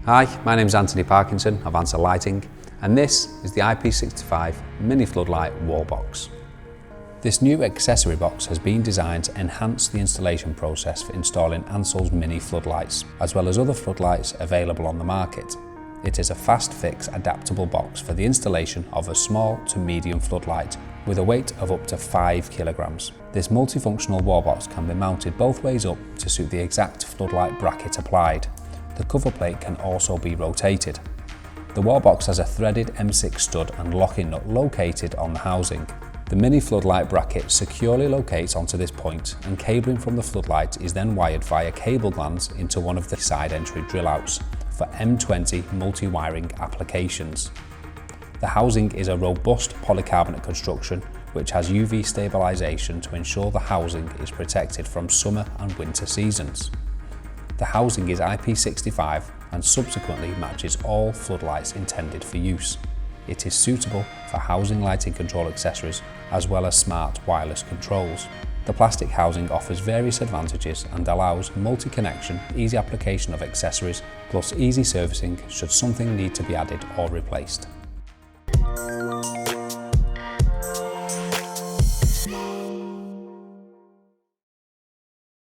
Hi, my name is Anthony Parkinson of Answer Lighting, and this is the IP65 Mini Floodlight wall box. This new accessory box has been designed to enhance the installation process for installing Ansell's mini floodlights, as well as other floodlights available on the market. It is a fast fix adaptable box for the installation of a small to medium floodlight with a weight of up to 5 kilograms. This multifunctional wall box can be mounted both ways up to suit the exact floodlight bracket applied. The cover plate can also be rotated. The wall box has a threaded M6 stud and locking nut located on the housing. The mini floodlight bracket securely locates onto this point, and cabling from the floodlight is then wired via cable glands into one of the side entry drill outs for M20 multi-wiring applications. The housing is a robust polycarbonate construction which has UV stabilisation to ensure the housing is protected from summer and winter seasons. The housing is IP65 and subsequently matches all floodlights intended for use. It is suitable for housing lighting control accessories as well as smart wireless controls. The plastic housing offers various advantages and allows multi-connection, easy application of accessories, plus easy servicing should something need to be added or replaced.